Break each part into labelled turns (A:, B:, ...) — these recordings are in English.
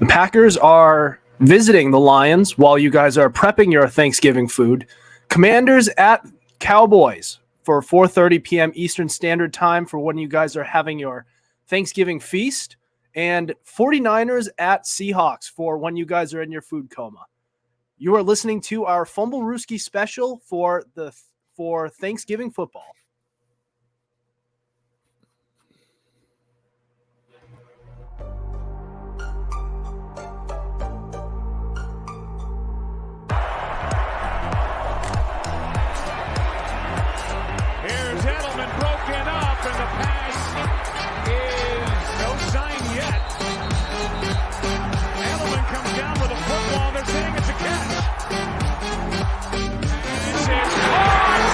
A: The Packers are visiting the Lions while you guys are prepping your Thanksgiving food. Commanders at Cowboys for 4:30 p.m. Eastern Standard Time for when you guys are having your Thanksgiving feast. And 49ers at Seahawks for when you guys are in your food coma. You are listening to our Fumblerooski special for Thanksgiving football.
B: Here's Edelman broken up, and the pass is no sign yet. Edelman comes down with a football. They're saying it's a catch. This is caught.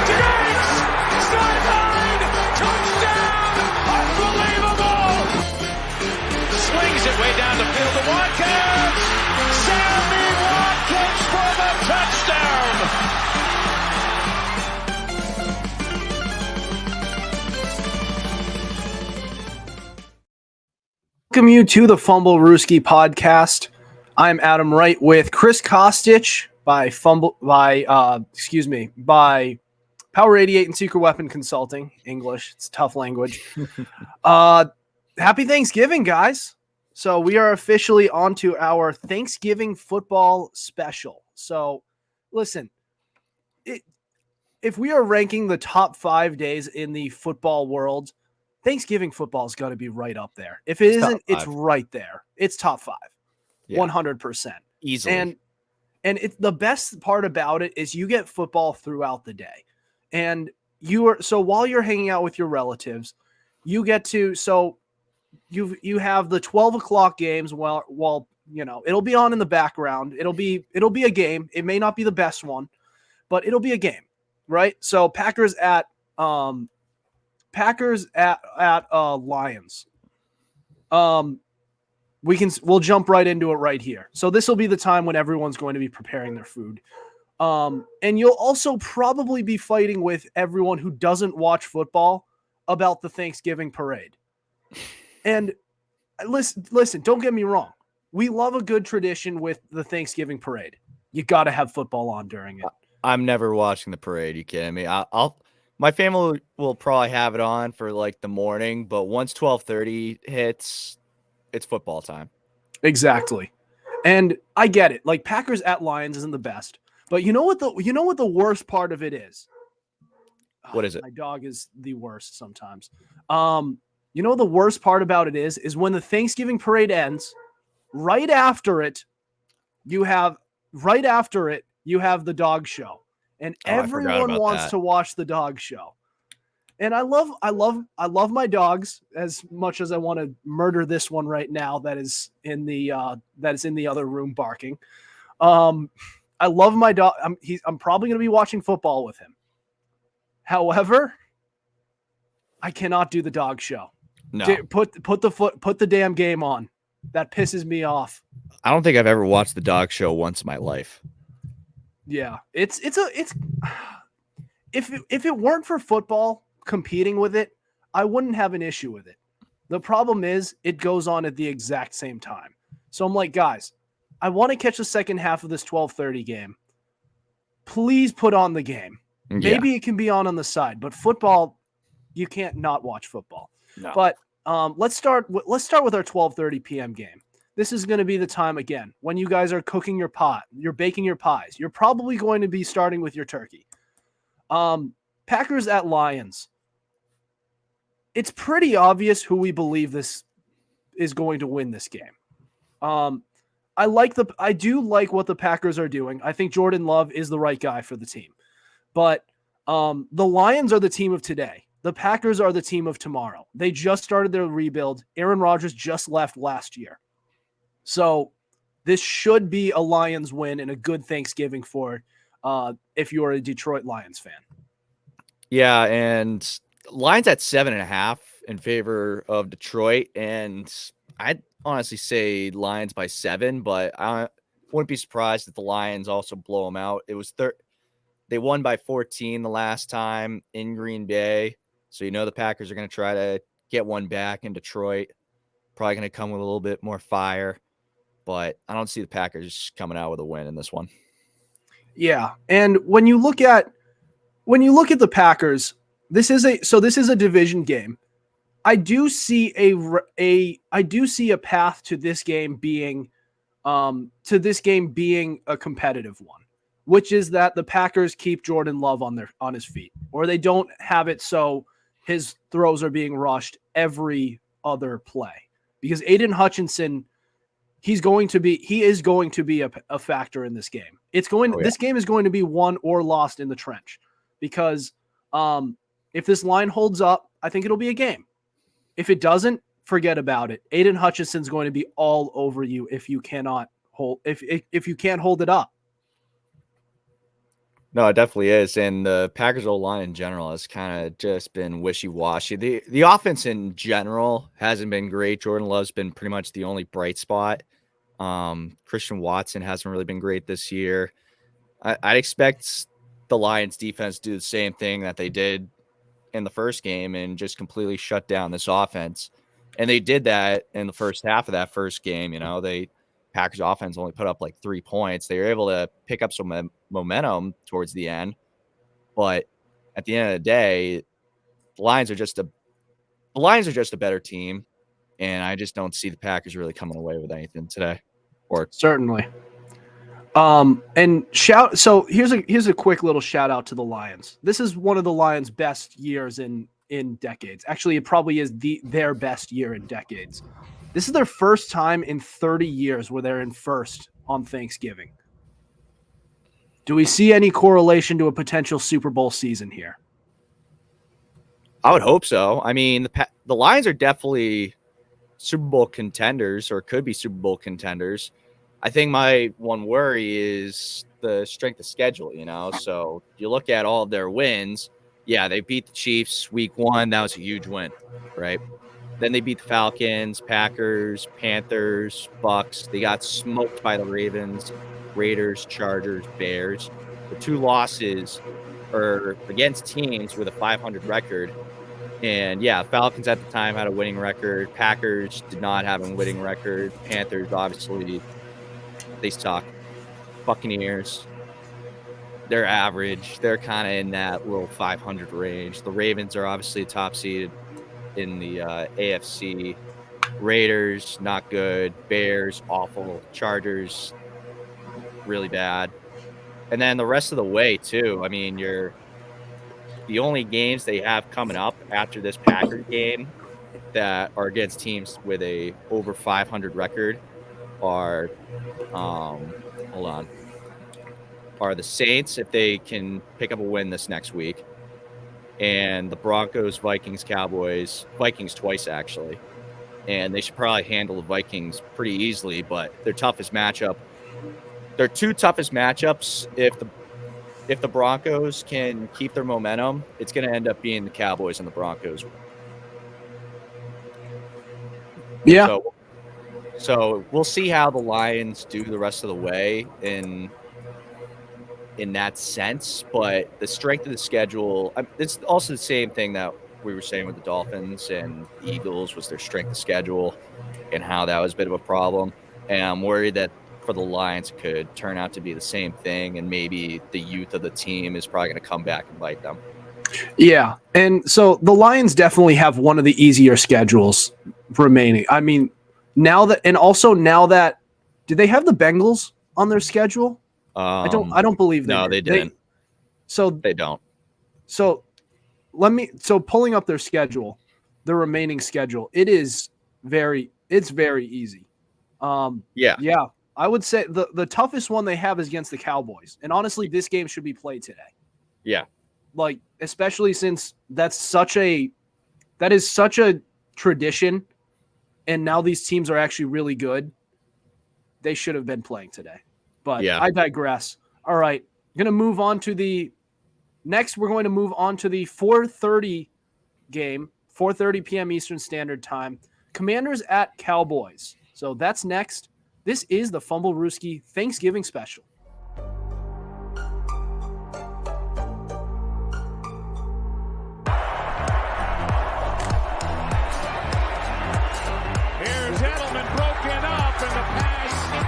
B: Diggs! Sideline! Touchdown! Unbelievable! Swings it way down the field to Watkins. Sammy Watkins for the touchdown.
A: Welcome you to the Fumblerooski podcast. I'm Adam Wright with Chris Costich by Power 88 and Secret Weapon Consulting. English, it's a tough language. Happy Thanksgiving, guys. So we are officially on to our Thanksgiving football special. So listen, if we are ranking the top 5 days in the football world, Thanksgiving football is going to be right up there. If it isn't, it's right there. It's top 5, 100%.
C: Easily.
A: And the best part about it is you get football throughout the day. And so while you're hanging out with your relatives, you get to, so you have the 12 o'clock games while you know, it'll be on in the background. It'll be a game. It may not be the best one, but it'll be a game, right? So Packers at Lions. We'll jump right into it right here. So this will be the time when everyone's going to be preparing their food. And you'll also probably be fighting with everyone who doesn't watch football about the Thanksgiving parade. And listen, don't get me wrong. We love a good tradition with the Thanksgiving parade. You got to have football on during it.
C: I'm never watching the parade. You kidding me? My family will probably have it on for like the morning, but once 12:30 hits, it's football time.
A: Exactly. And I get it. Like Packers at Lions isn't the best, but you know what the worst part of it is?
C: What is it?
A: My dog is the worst sometimes. You know what the worst part about it is when the Thanksgiving parade ends, right after it, you have the dog show. And everyone wants to watch the dog show. And I love my dogs as much as I want to murder this one right now that is in the other room barking. I love my dog. I'm probably going to be watching football with him. However, I cannot do the dog show.
C: No.
A: Put the damn game on. That pisses me off.
C: I don't think I've ever watched the dog show once in my life.
A: Yeah, if it weren't for football competing with it, I wouldn't have an issue with it. The problem is it goes on at the exact same time. So I'm like, guys, I want to catch the second half of this 12:30 game. Please put on the game.
C: Yeah.
A: Maybe it can be on the side, but football, you can't not watch football.
C: No.
A: But let's start with our 12:30 p.m. game. This is going to be the time again when you guys are cooking your pot, you're baking your pies. You're probably going to be starting with your turkey. Packers at Lions. It's pretty obvious who we believe this is going to win this game. I do like what the Packers are doing. I think Jordan Love is the right guy for the team. But the Lions are the team of today. The Packers are the team of tomorrow. They just started their rebuild. Aaron Rodgers just left last year. So this should be a Lions win and a good Thanksgiving for if you're a Detroit Lions fan.
C: Yeah, and Lions at 7.5 in favor of Detroit, and I'd honestly say Lions by 7, but I wouldn't be surprised if the Lions also blow them out. It was they won by 14 the last time in Green Bay, so you know the Packers are going to try to get one back in Detroit. Probably going to come with a little bit more fire. but I don't see the Packers coming out with a win in this one.
A: Yeah, and when you look at the Packers, this is a division game. I do see a path to this game being a competitive one, which is that the Packers keep Jordan Love on his feet, or they don't have it so his throws are being rushed every other play, because Aiden Hutchinson, he is going to be a factor in this game. This game is going to be won or lost in the trench, because if this line holds up, I think it'll be a game. If it doesn't, forget about it. Aiden Hutchinson's going to be all over you if you cannot hold if you can't hold it up.
C: No, it definitely is. And the Packers O-line in general has kind of just been wishy-washy. The offense in general hasn't been great. Jordan Love's been pretty much the only bright spot. Christian Watson hasn't really been great this year. I'd expect the Lions defense to do the same thing that they did in the first game and just completely shut down this offense. And they did that in the first half of that first game. Packers offense only put up like 3 points. They were able to pick up some momentum towards the end, but at the end of the day, the Lions are just a better team, and I just don't see the Packers really coming away with anything today. Or
A: certainly. So here's a quick little shout out to the Lions. This is one of the Lions' best years in decades. Actually, it probably is their best year in decades. This is their first time in 30 years where they're in first on Thanksgiving. Do we see any correlation to a potential Super Bowl season here?
C: I would hope so. I mean, the Lions are definitely Super Bowl contenders, or could be Super Bowl contenders. I think my one worry is the strength of schedule, So you look at all of their wins. Yeah, they beat the Chiefs week 1. That was a huge win, right? Then they beat the Falcons, Packers, Panthers, Bucks. They got smoked by the Ravens, Raiders, Chargers, Bears. The 2 losses are against teams with a 500 record. And yeah, Falcons at the time had a winning record. Packers did not have a winning record. Panthers, obviously, they suck. Buccaneers, they're average. They're kind of in that little 500 range. The Ravens are obviously top seed in the AFC. Raiders, not good. Bears, awful. Chargers, really bad. And then the rest of the way, too. I mean, the only games they have coming up after this Packers game that are against teams with a over 500 record are the Saints, if they can pick up a win this next week, and the Broncos, Vikings, Cowboys. Vikings twice, actually. And they should probably handle the Vikings pretty easily, but their two toughest matchups, if the Broncos can keep their momentum, it's going to end up being the Cowboys and the Broncos.
A: Yeah.
C: So we'll see how the Lions do the rest of the way in that sense, but the strength of the schedule, it's also the same thing that we were saying with the Dolphins and the Eagles, was their strength of schedule and how that was a bit of a problem. And I'm worried that for the Lions could turn out to be the same thing, and maybe the youth of the team is probably going to come back and bite them.
A: Yeah, and so the Lions definitely have one of the easier schedules remaining. I mean, now that did they have the Bengals on their schedule? I don't believe they did.
C: No, they didn't. They don't.
A: So pulling up their schedule, their remaining schedule, it's very easy. Yeah. I would say the toughest one they have is against the Cowboys. And honestly, this game should be played today.
C: Yeah.
A: Like, especially since that is such a tradition, and now these teams are actually really good. They should have been playing today. But yeah. I digress. All right. We're going to move on to the 4:30 game, 4:30 p.m. Eastern Standard Time. Commanders at Cowboys. So that's next. This is the Fumblerooski Thanksgiving special.
B: Here's Edelman broken up, and the pass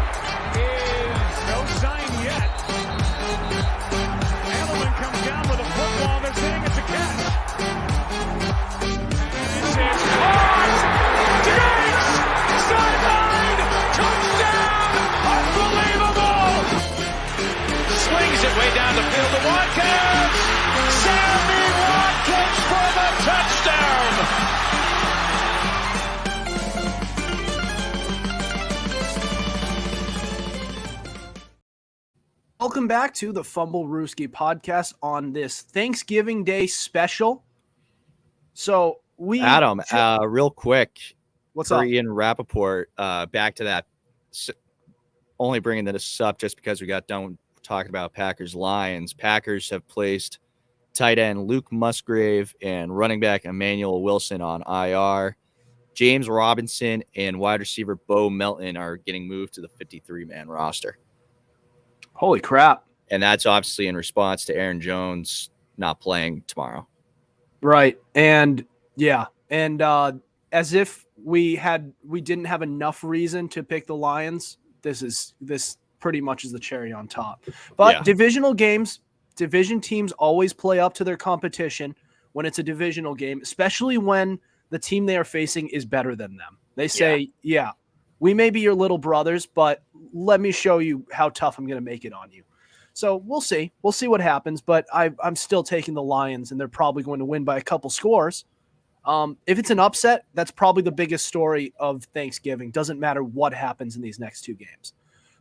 A: Welcome back to the Fumblerooski podcast on this Thanksgiving Day special. So
C: Adam, real quick,
A: what's
C: for
A: up?
C: Ian Rappaport, back to that. Only bringing this up just because we got done talking about Packers-Lions. Packers have placed tight end Luke Musgrave and running back Emmanuel Wilson on IR. James Robinson and wide receiver Bo Melton are getting moved to the 53-man roster.
A: Holy crap.
C: And that's obviously in response to Aaron Jones not playing tomorrow.
A: Right. And yeah. And as if we didn't have enough reason to pick the Lions, this pretty much is the cherry on top. But divisional games, division teams always play up to their competition when it's a divisional game, especially when the team they are facing is better than them. They say, we may be your little brothers, but let me show you how tough I'm going to make it on you. So we'll see. We'll see what happens, but I'm still taking the Lions, and they're probably going to win by a couple scores. If it's an upset, that's probably the biggest story of Thanksgiving. Doesn't matter what happens in these next two games.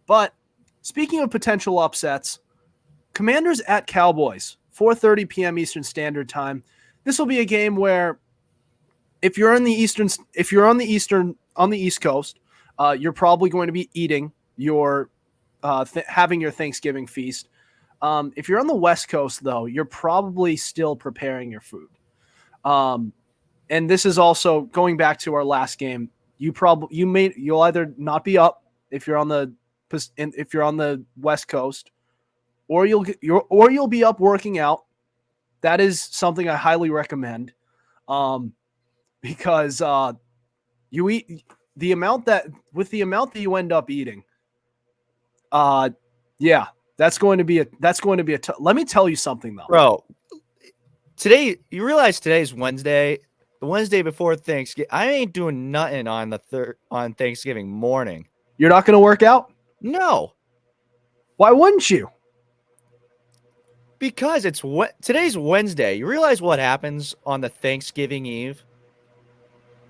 A: But speaking of potential upsets, Commanders at Cowboys, 4:30 p.m. Eastern Standard Time. This will be a game where if you're on the East Coast, you're probably going to be eating your having your Thanksgiving feast. If you're on the West Coast, though, you're probably still preparing your food. And this is also going back to our last game. You'll either not be up if you're on the West Coast, or you'll be up working out. That is something I highly recommend, because you eat the amount that you end up eating. That's going to be let me tell you something though,
C: bro. Today, you realize today's Wednesday, the Wednesday before Thanksgiving. I ain't doing nothing on Thanksgiving morning.
A: You're not going to work out?
C: No.
A: Why wouldn't you?
C: Because today's Wednesday. You realize what happens on the Thanksgiving Eve?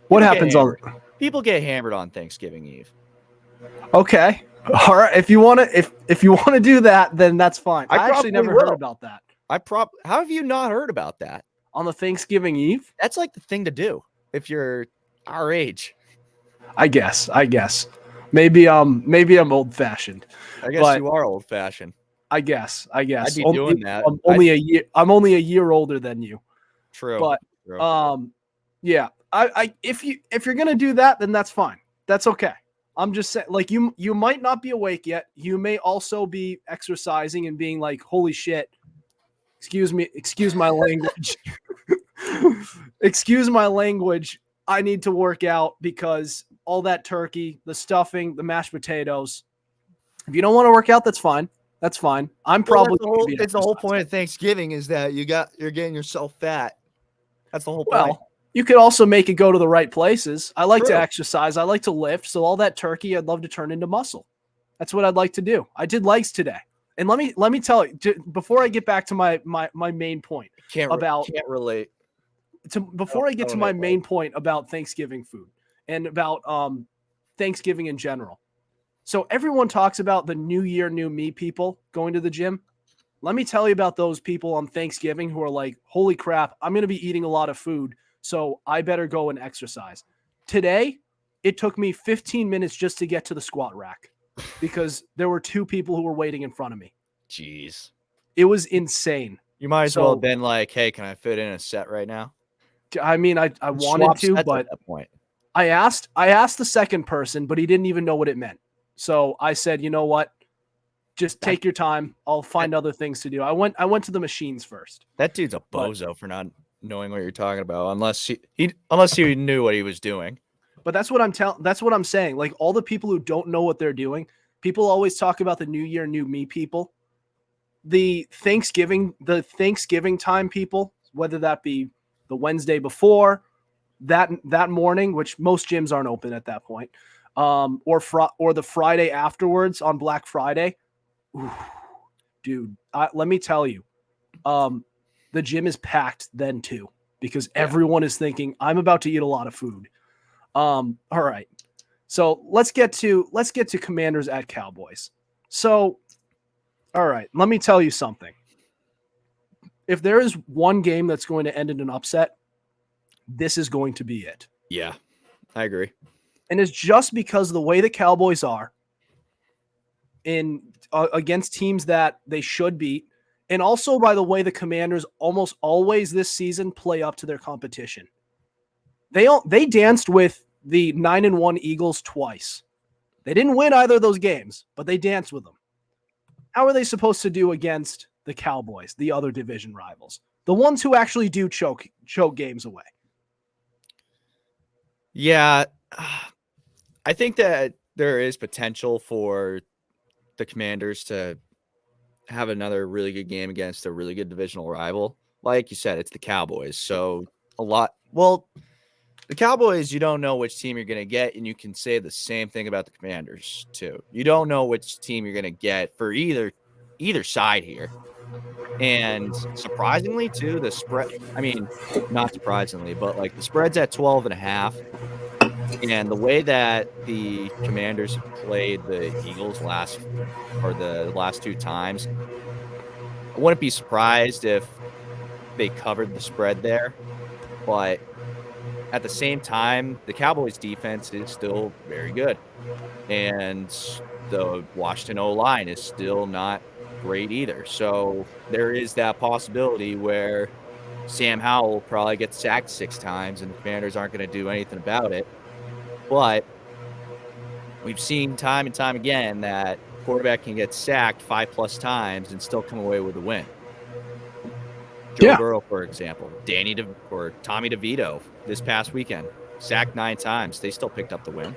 A: What happens on?
C: People get hammered on Thanksgiving Eve.
A: Okay. All right. If you want to do that, then that's fine. I actually never heard about that.
C: How have you not heard about that?
A: On the Thanksgiving Eve?
C: That's like the thing to do if you're our age.
A: I guess. Maybe I'm old fashioned.
C: I guess you are old fashioned.
A: I guess.
C: I'd be doing that.
A: I'm only a year older than you.
C: True.
A: But
C: True.
A: yeah. If you're gonna do that, then that's fine. That's okay. I'm just saying, like, you might not be awake yet. You may also be exercising and being like, holy shit. Excuse my language. Excuse my language. I need to work out because all that turkey, the stuffing, the mashed potatoes. If you don't want to work out, that's fine. That's fine. I'm probably
C: it's the whole point of Thanksgiving is that you're getting yourself fat. That's the whole point.
A: Well, you could also make it go to the right places. I like to exercise. I like to lift. So all that turkey, I'd love to turn into muscle. That's what I'd like to do. I did legs today. And let me tell you, before I get back to my main point before I get to my main point about Thanksgiving food and about Thanksgiving in general. So everyone talks about the New Year, New Me people going to the gym. Let me tell you about those people on Thanksgiving who are like, holy crap, I'm going to be eating a lot of food, so I better go and exercise. Today, it took me 15 minutes just to get to the squat rack because there were two people who were waiting in front of me.
C: Jeez.
A: It was insane.
C: You might as well have been like, hey, can I fit in a set right now?
A: I mean, I wanted to, but
C: at that point.
A: I asked the second person, but he didn't even know what it meant. So I said, you know what? Just take your time. I'll find other things to do. I went to the machines first.
C: That dude's a bozo for not knowing what you're talking about, unless he knew what he was doing.
A: But that's what I'm saying. Like, all the people who don't know what they're doing, people always talk about the New Year, New Me people. The Thanksgiving time people, whether that be the Wednesday before, that morning, which most gyms aren't open at that point, or the Friday afterwards on Black Friday. Ooh, dude, let me tell you, the gym is packed then too, because everyone is thinking, I'm about to eat a lot of food. All right. So let's get to Commanders at Cowboys. So All right, let me tell you something. If there is one game that's going to end in an upset, this is going to be it.
C: Yeah, I agree.
A: And it's just because of the way the Cowboys are in against teams that they should beat, and also by the way the Commanders almost always this season play up to their competition. They danced with the 9-1 Eagles twice. They didn't win either of those games, but they danced with them. How are they supposed to do against the Cowboys, the other division rivals, the ones who actually do choke games away?
C: Yeah, I think that there is potential for the Commanders to have another really good game against a really good divisional rival. Like you said, it's the Cowboys. So the Cowboys, you don't know which team you're going to get, and you can say the same thing about the Commanders too. You don't know which team you're going to get for either side here. And surprisingly too, the spread, I mean, not surprisingly, but like the spread's at 12.5. And the way that the Commanders have played the Eagles the last two times, I wouldn't be surprised if they covered the spread there. But at the same time, the Cowboys defense is still very good. And the Washington O-line is still not great either. So there is that possibility where Sam Howell will probably get sacked 6 times and the Commanders aren't going to do anything about it. But we've seen time and time again that quarterback can get sacked 5+ times and still come away with a win. Joe Burrow, for example, Tommy DeVito this past weekend, sacked 9 times. They still picked up the win.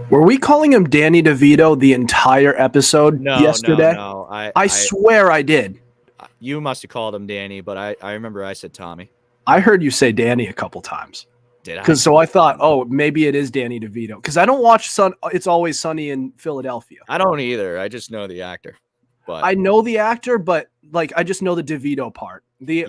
A: Were we calling him Danny DeVito the entire episode yesterday?
C: No.
A: I swear I did.
C: You must have called him Danny, but I remember I said Tommy.
A: I heard you say Danny a couple times.
C: Did I?
A: So I thought, oh, maybe it is Danny DeVito. Because I don't watch It's Always Sunny in Philadelphia.
C: I don't either. I just know the actor. But
A: I know the actor, but like I just know the DeVito part. The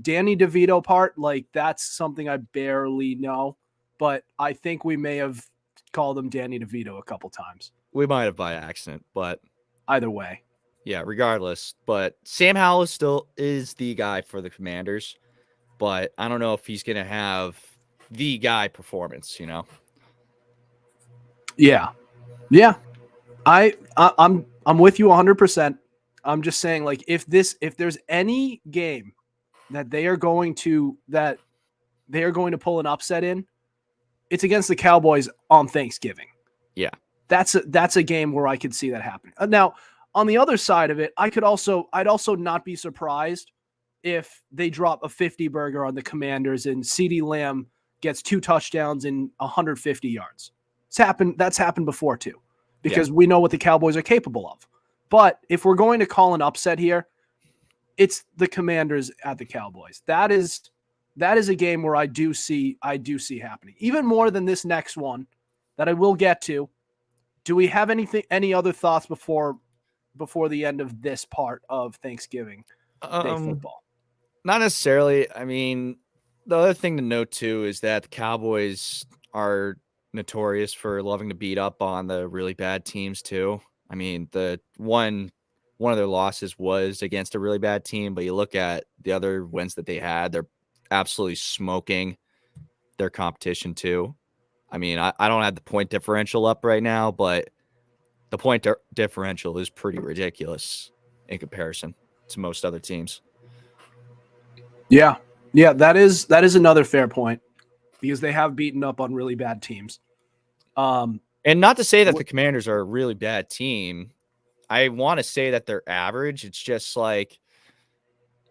A: Danny DeVito part, like that's something I barely know. But I think we may have called him Danny DeVito a couple times.
C: We might have by accident, but
A: either way.
C: Yeah, regardless. But Sam Howell still is the guy for the Commanders. But I don't know if he's gonna have the guy performance, you know?
A: Yeah. I'm with you 100%. I'm just saying, like, if there's any game that they are going to pull an upset in, it's against the Cowboys on Thanksgiving.
C: Yeah.
A: That's a game where I could see that happening. Now, on the other side of it, I'd also not be surprised if they drop a 50 burger on the Commanders and CeeDee Lamb gets 2 touchdowns and 150 yards. That's happened before too, because we know what the Cowboys are capable of. But if we're going to call an upset here, it's the Commanders at the Cowboys. That is a game where I do see happening. Even more than this next one that I will get to. Do we have any other thoughts before the end of this part of Thanksgiving Day football?
C: Not necessarily. I mean, the other thing to note too is that the Cowboys are notorious for loving to beat up on the really bad teams too. I mean, the one of their losses was against a really bad team, but you look at the other wins that they had, they're absolutely smoking their competition too. I mean, I don't have the point differential up right now, but the point differential is pretty ridiculous in comparison to most other teams.
A: Yeah, that is another fair point because they have beaten up on really bad teams.
C: And not to say that the Commanders are a really bad team. I want to say that they're average. It's just like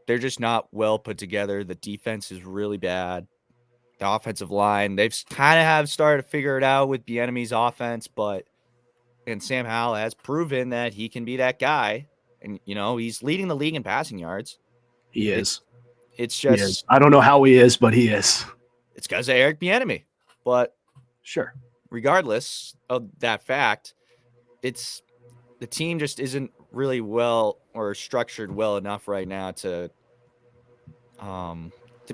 C: they're just not well put together. The defense is really bad. The offensive line, they've kind of have started to figure it out with Bieniemy's offense, and Sam Howell has proven that he can be that guy. And, you know, he's leading the league in passing yards.
A: He is.
C: It's just,
A: I don't know how he is, but he is.
C: It's because of Eric Bieniemy. But
A: sure,
C: regardless of that fact, it's the team just isn't really well or structured well enough right now to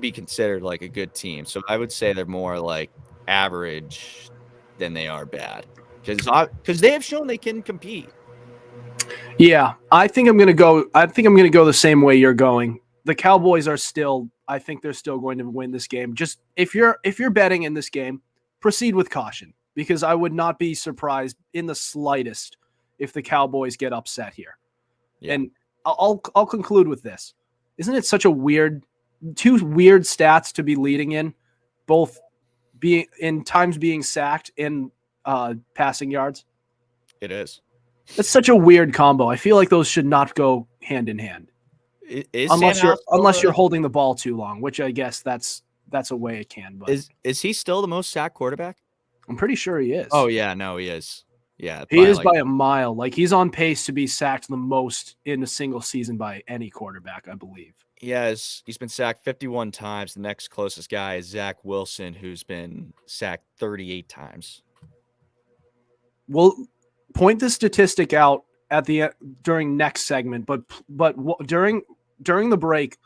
C: be considered like a good team. So I would say they're more like average than they are bad because they have shown they can compete.
A: Yeah, I think I'm going to go. I think I'm going to go the same way you're going. The Cowboys are still. I think they're still going to win this game. Just if you're betting in this game, proceed with caution because I would not be surprised in the slightest if the Cowboys get upset here.
C: Yeah.
A: And I'll conclude with this. Isn't it such a weird, two weird stats to be leading in, both being in times being sacked and passing yards?
C: It is.
A: That's such a weird combo. I feel like those should not go hand in hand. Unless you're holding the ball too long, which I guess that's a way it can. But
C: is he still the most sacked quarterback?
A: I'm pretty sure he is.
C: Oh yeah, no, he is. Yeah,
A: he is by a mile. Like he's on pace to be sacked the most in a single season by any quarterback, I believe.
C: He's been sacked 51 times. The next closest guy is Zach Wilson, who's been sacked 38 times.
A: We'll point the statistic out at the during next segment, but during the break,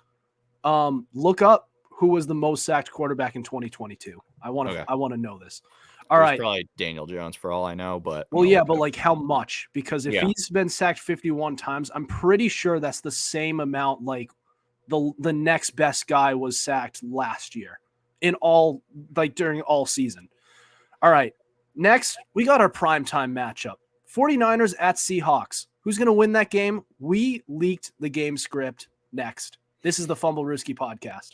A: look up who was the most sacked quarterback in 2022. I want to know this. All right,
C: probably Daniel Jones for all I know, but
A: but like how much? Because if he's been sacked 51 times, I'm pretty sure that's the same amount like the next best guy was sacked last year in all during all season. All right, next we got our primetime matchup. 49ers at Seahawks. Who's going to win that game? We leaked the game script next. This is the Fumblerooski podcast.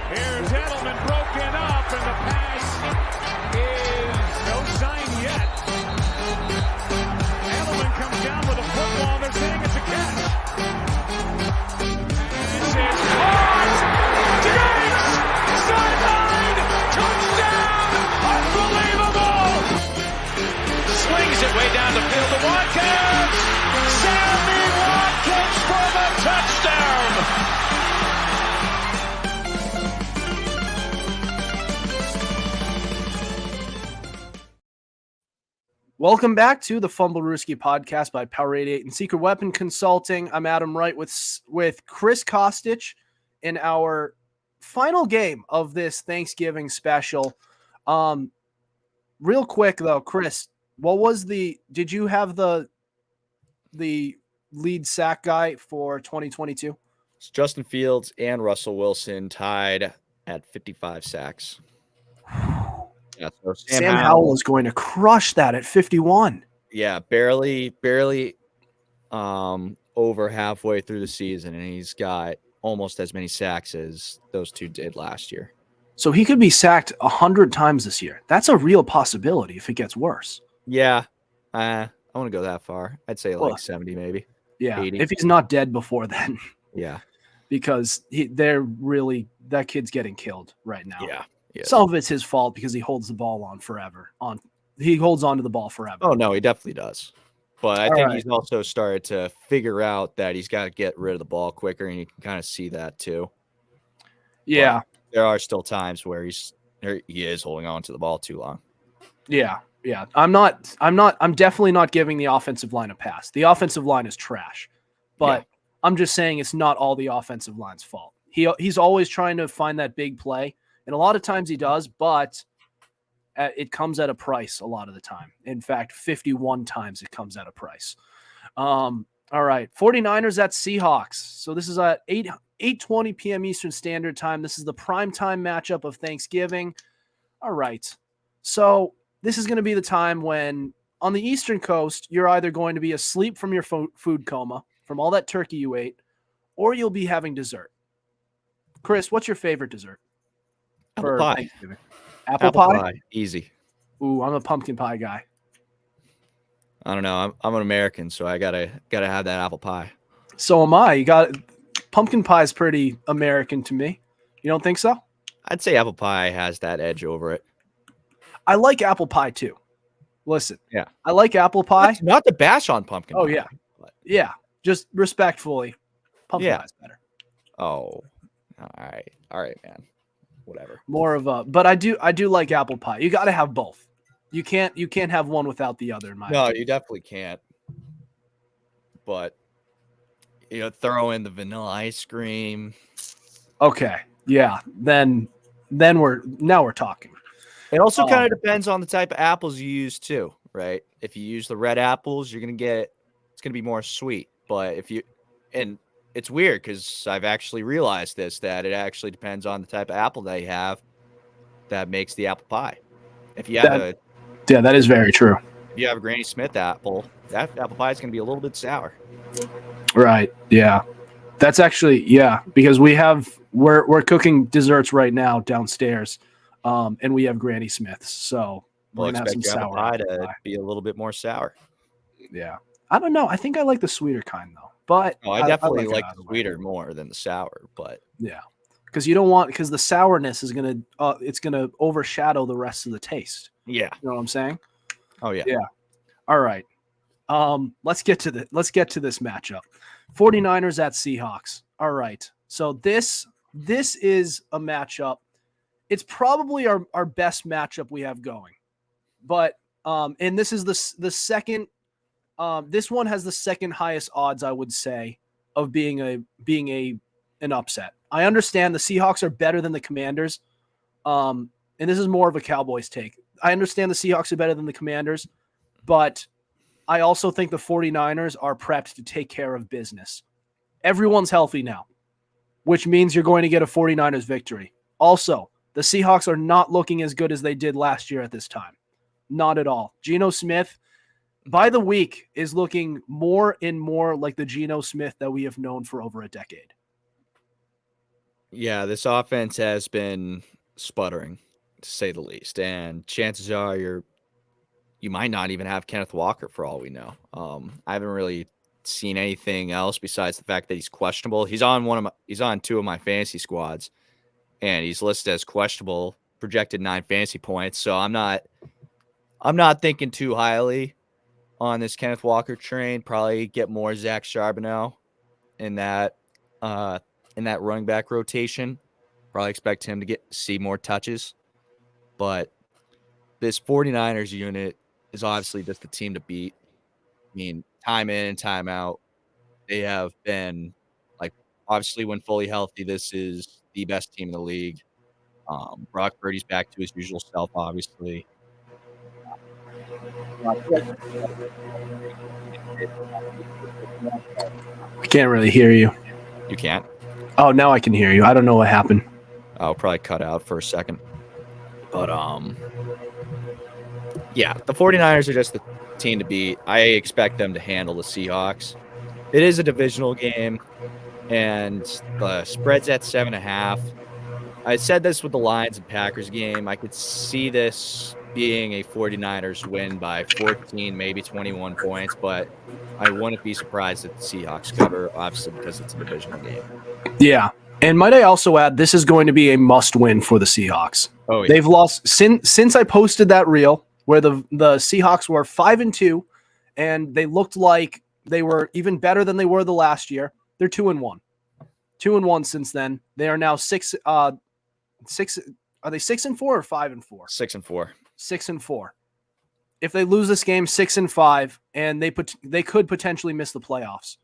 B: Here's Edelman broken up, and the pass is no sign yet. Edelman comes down with a football. They're saying it's a catch. Way down the field to Watkins. Sammy Watkins for the touchdown.
A: Welcome back to the Fumblerooski podcast by Power 88 and Secret Weapon Consulting. I'm Adam Wright with Chris Costich in our final game of this Thanksgiving special. Real quick though, Chris, did you have the lead sack guy for 2022?
C: It's Justin Fields and Russell Wilson tied at 55 sacks. Yeah, so
A: Sam Howell is going to crush that at 51.
C: Yeah, barely over halfway through the season, and he's got almost as many sacks as those two did last year.
A: So he could be sacked 100 times this year. That's a real possibility if it gets worse.
C: Yeah, I want to go that far. I'd say like 70 maybe.
A: Yeah,
C: 80.
A: if he's not dead before then.
C: Yeah.
A: Because that kid's getting killed right now.
C: Yeah.
A: Some of it's his fault because he holds the ball on forever. He holds on to the ball forever.
C: Oh, no, he definitely does. But I think he's also started to figure out that he's got to get rid of the ball quicker, and you can kind of see that too.
A: Yeah.
C: But there are still times where he is holding on to the ball too long.
A: Yeah. Yeah. I'm definitely not giving the offensive line a pass. The offensive line is trash. But I'm just saying it's not all the offensive line's fault. He's always trying to find that big play. And a lot of times he does, but it comes at a price a lot of the time. In fact, 51 times it comes at a price. All right, 49ers at Seahawks. So this is at 8:20 p.m. Eastern Standard Time. This is the primetime matchup of Thanksgiving. All right, so this is going to be the time when on the Eastern Coast, you're either going to be asleep from your food coma, from all that turkey you ate, or you'll be having dessert. Chris, what's your favorite dessert?
C: Apple pie.
A: Thanksgiving? Apple pie?
C: Easy.
A: Ooh, I'm a pumpkin pie guy.
C: I don't know. I'm an American, so I gotta have that apple pie.
A: So am I. Pumpkin pie is pretty American to me. You don't think so?
C: I'd say apple pie has that edge over it.
A: I like apple pie too. Listen.
C: Yeah.
A: I like apple pie.
C: Not to bash on pumpkin pie.
A: Oh yeah.
C: But...
A: Yeah. Just respectfully. Pumpkin pie is better.
C: Oh. All right, man. Whatever.
A: But I do like apple pie. You got to have both. You can't have one without the other. In my opinion.
C: You definitely can't. But throw in the vanilla ice cream.
A: Okay. yeah, then we're talking.
C: It also kind of depends on the type of apples you use too, right? If you use the red apples, it's going to be more sweet. But and it's weird because I've actually realized that it actually depends on the type of apple they have that makes the apple pie. If you have
A: that is very true.
C: If you have a Granny Smith apple, that apple pie is going to be a little bit sour.
A: Right. Yeah. That's actually, because we're cooking desserts right now downstairs, and we have Granny Smiths, so we're gonna have some sour
C: pie to be a little bit more sour.
A: Yeah, I don't know. I think I like the sweeter kind though, but
C: I definitely like the sweeter more than the sour. But
A: yeah, because the sourness is gonna it's gonna overshadow the rest of the taste.
C: Yeah,
A: you know what I'm saying?
C: Oh yeah.
A: Yeah. All right. Let's get to this matchup. 49ers at Seahawks. All right. So this is a matchup. It's probably our best matchup we have going. But and this is the second this one has the second highest odds, I would say, of being an upset. I understand the Seahawks are better than the Commanders. And this is more of a Cowboys take. I understand the Seahawks are better than the Commanders, but I also think the 49ers are prepped to take care of business. Everyone's healthy now, which means you're going to get a 49ers victory. Also, the Seahawks are not looking as good as they did last year at this time. Not at all. Geno Smith, by the week, is looking more and more like the Geno Smith that we have known for over a decade.
C: Yeah, this offense has been sputtering, to say the least. And chances are you might not even have Kenneth Walker for all we know. I haven't really seen anything else besides the fact that he's questionable. He's on two of my fantasy squads, and he's listed as questionable, projected 9 fantasy points. So I'm not thinking too highly on this Kenneth Walker train. Probably get more Zach Charbonnet in that running back rotation. Probably expect him to see more touches. But this 49ers unit is obviously just the team to beat. I mean, time in and time out, they have been, like, obviously when fully healthy, this is the best team in the league. Brock Purdy's back to his usual self, obviously.
A: I can't really hear you.
C: You can't?
A: Oh, now I can hear you. I don't know what happened.
C: I'll probably cut out for a second. But, yeah, the 49ers are just the team to beat. I expect them to handle the Seahawks. It is a divisional game, and the spread's at 7.5. I said this with the Lions and Packers game. I could see this being a 49ers win by 14, maybe 21 points, but I wouldn't be surprised if the Seahawks cover, obviously, because it's a divisional game.
A: Yeah. And might I also add, this is going to be a must-win for the Seahawks.
C: Oh, yeah.
A: They've lost since I posted that reel where the Seahawks were 5-2, and they looked like they were even better than they were the last year. They're 2-1. 2-1 since then. They are now 6. Are they 6-4 or 5-4?
C: 6-4.
A: 6-4. If they lose this game, 6-5, and they could potentially miss the playoffs.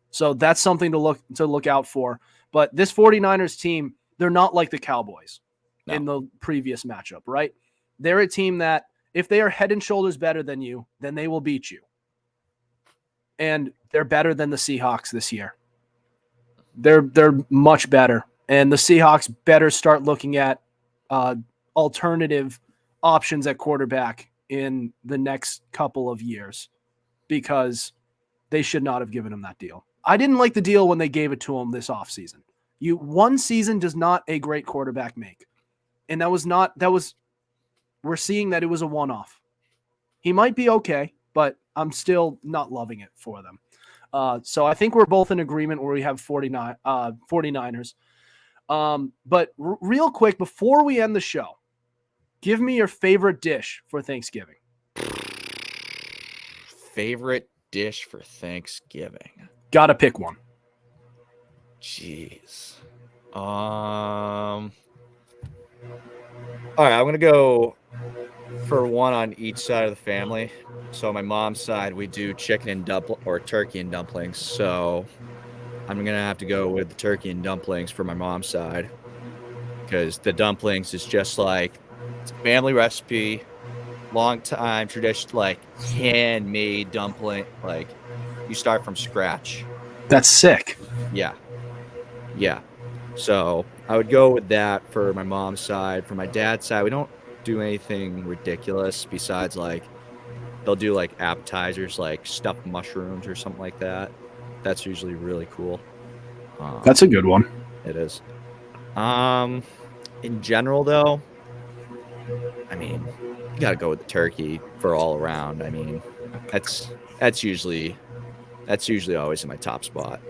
A: So that's something to look out for. But this 49ers team, they're not like the Cowboys in the previous matchup, right? They're a team that if they are head and shoulders better than you, then they will beat you. And they're better than the Seahawks this year. They're much better. And the Seahawks better start looking at alternative options at quarterback in the next couple of years, because they should not have given him that deal. I didn't like the deal when they gave it to him this offseason. One season does not a great quarterback make. And we're seeing that it was a one-off. He might be okay, but I'm still not loving it for them. So I think we're both in agreement where we have 49ers. But real quick, before we end the show, give me your favorite dish for Thanksgiving.
C: Favorite dish for Thanksgiving?
A: Gotta pick one.
C: Jeez. All right, I'm gonna go for one on each side of the family. So my mom's side, we do chicken and turkey and dumplings. So I'm gonna have to go with the turkey and dumplings for my mom's side. because the dumplings is just like it's a family recipe, long time tradition, like handmade dumpling. Like you start from scratch.
A: That's sick.
C: Yeah. So I would go with that for my mom's side. For my dad's side, we don't do anything ridiculous besides like they'll do like appetizers like stuffed mushrooms or something like that. That's usually really cool.
A: That's a good one.
C: It is. In general though, I mean, you gotta go with the turkey for all around. I mean, that's usually always in my top spot.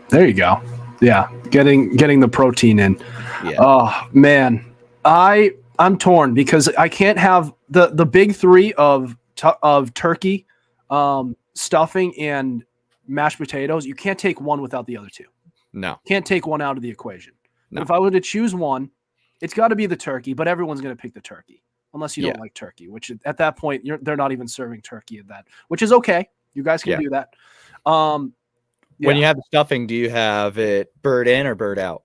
A: There you go. Yeah, getting the protein in.
C: Yeah.
A: Oh man, I'm torn because I can't have the big three of turkey, stuffing, and mashed potatoes. You can't take one without the other two.
C: No.
A: Can't take one out of the equation.
C: No.
A: But if I were to choose one, it's got to be the turkey. But everyone's going to pick the turkey unless you don't like turkey. Which at that point they're not even serving turkey at that, which is okay. You guys can do that.
C: When you have the stuffing, do you have it bird in or bird out?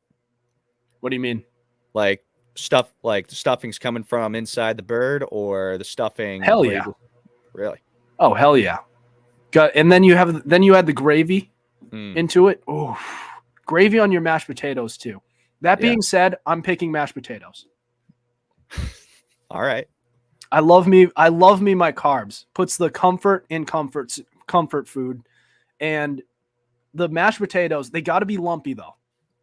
A: What do you mean?
C: Like the stuffing's coming from inside the bird or the stuffing?
A: Hell yeah.
C: Really?
A: Oh, hell yeah. And then you add the gravy into it. Oh, gravy on your mashed potatoes too. That being said, I'm picking mashed potatoes.
C: All right.
A: I love me my carbs. Puts the comfort in comfort food. And the mashed potatoes, they got to be lumpy though.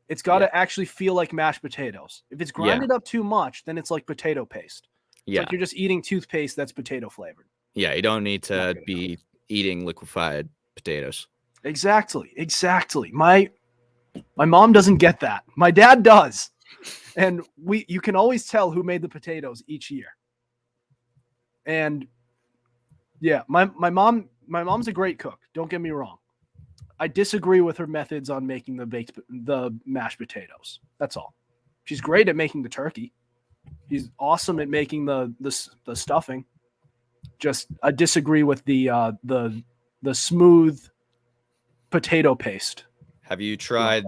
A: It's got to actually feel like mashed potatoes. If it's grinded up too much, then it's like potato paste. It's like you're just eating toothpaste that's potato flavored.
C: Yeah, you don't need to be eating liquefied potatoes.
A: Exactly. My mom doesn't get that. My dad does. And you can always tell who made the potatoes each year. And yeah, my mom's a great cook. Don't get me wrong. I disagree with her methods on making the mashed potatoes. That's all. She's great at making the turkey. She's awesome at making the stuffing. Just I disagree with the smooth potato paste.
C: Have you tried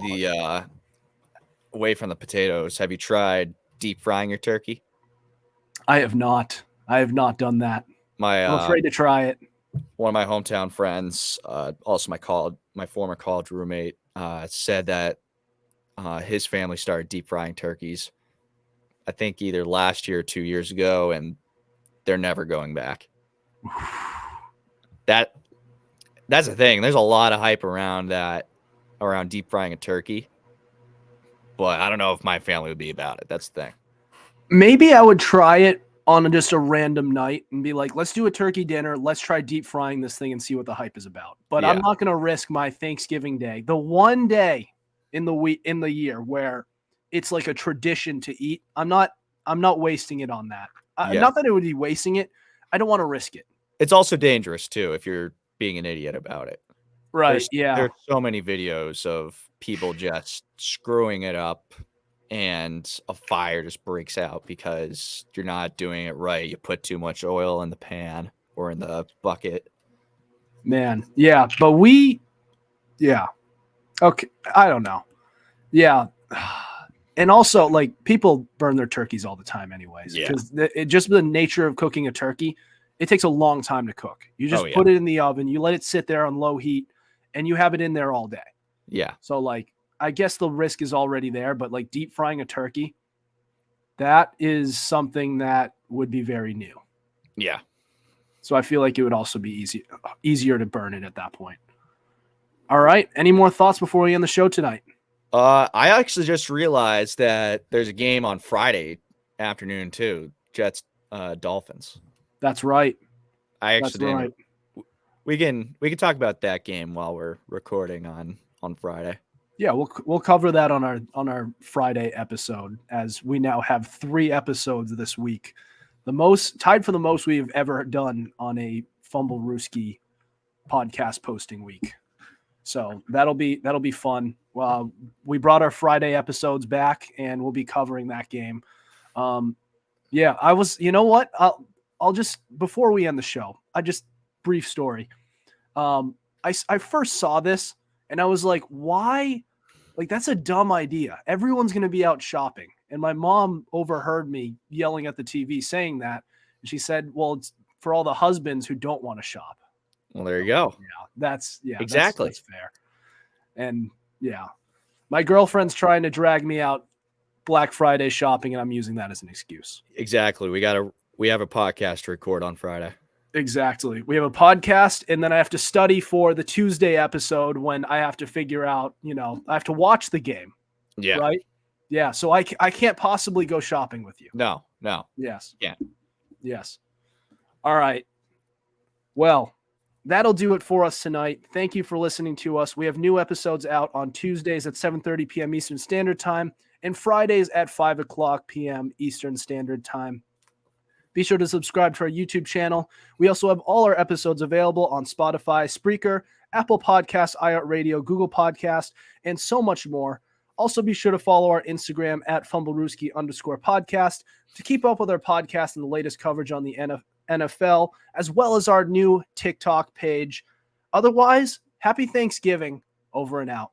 C: away from the potatoes? Have you tried deep frying your turkey?
A: I have not done that. I'm afraid to try it.
C: One of my hometown friends, also my former college roommate, said that his family started deep frying turkeys, I think either last year or 2 years ago, and they're never going back. That's the thing. There's a lot of hype around deep frying a turkey, but I don't know if my family would be about it. That's the thing.
A: Maybe I would try it on just a random night and be like, let's do a turkey dinner. Let's try deep frying this thing and see what the hype is about. But I'm not going to risk my Thanksgiving day, the one day in the year where it's like a tradition to eat. I'm not wasting it on that. Not that it would be wasting it. I don't want to risk it.
C: It's also dangerous too if you're being an idiot about it.
A: Right.
C: There's so many videos of people just screwing it up and a fire just breaks out because you're not doing it right. You put too much oil in the pan or in the bucket.
A: Man. Yeah. But okay. I don't know. Yeah. And also, like, people burn their turkeys all the time anyways. Because just the nature of cooking a turkey, it takes a long time to cook. You just put it in the oven, you let it sit there on low heat, and you have it in there all day.
C: Yeah.
A: So, like, I guess the risk is already there, but, like, deep frying a turkey, that is something that would be very new.
C: Yeah.
A: So I feel like it would also be easier to burn it at that point. All right. Any more thoughts before we end the show tonight?
C: I actually just realized that there's a game on Friday afternoon too. Jets, Dolphins.
A: That's right.
C: We can talk about that game while we're recording on Friday.
A: Yeah, we'll cover that on our Friday episode, as we now have 3 episodes this week. Tied for the most we've ever done on a Fumblerooski podcast posting week. So that'll be fun. Well, we brought our Friday episodes back, and we'll be covering that game. You know what? I'll just, before we end the show, brief story. I first saw this and I was like, why? Like, that's a dumb idea. Everyone's going to be out shopping. And my mom overheard me yelling at the TV saying that. And she said, well, it's for all the husbands who don't want to shop.
C: Well, there you go.
A: Yeah,
C: Exactly.
A: That's fair. And yeah, my girlfriend's trying to drag me out Black Friday shopping, and I'm using that as an excuse.
C: Exactly. We have a podcast to record on Friday.
A: Exactly. We have a podcast, and then I have to study for the Tuesday episode when I have to figure out, I have to watch the game.
C: Yeah.
A: Right? Yeah. So I can't possibly go shopping with you.
C: No.
A: Yes.
C: Yeah.
A: Yes. All right. Well, that'll do it for us tonight. Thank you for listening to us. We have new episodes out on Tuesdays at 7:30 p.m. Eastern Standard Time and Fridays at 5 o'clock p.m. Eastern Standard Time. Be sure to subscribe to our YouTube channel. We also have all our episodes available on Spotify, Spreaker, Apple Podcasts, iHeartRadio, Google Podcasts, and so much more. Also, be sure to follow our Instagram at Fumblerooski_podcast to keep up with our podcast and the latest coverage on the NFL, as well as our new TikTok page. Otherwise, happy Thanksgiving. Over and out.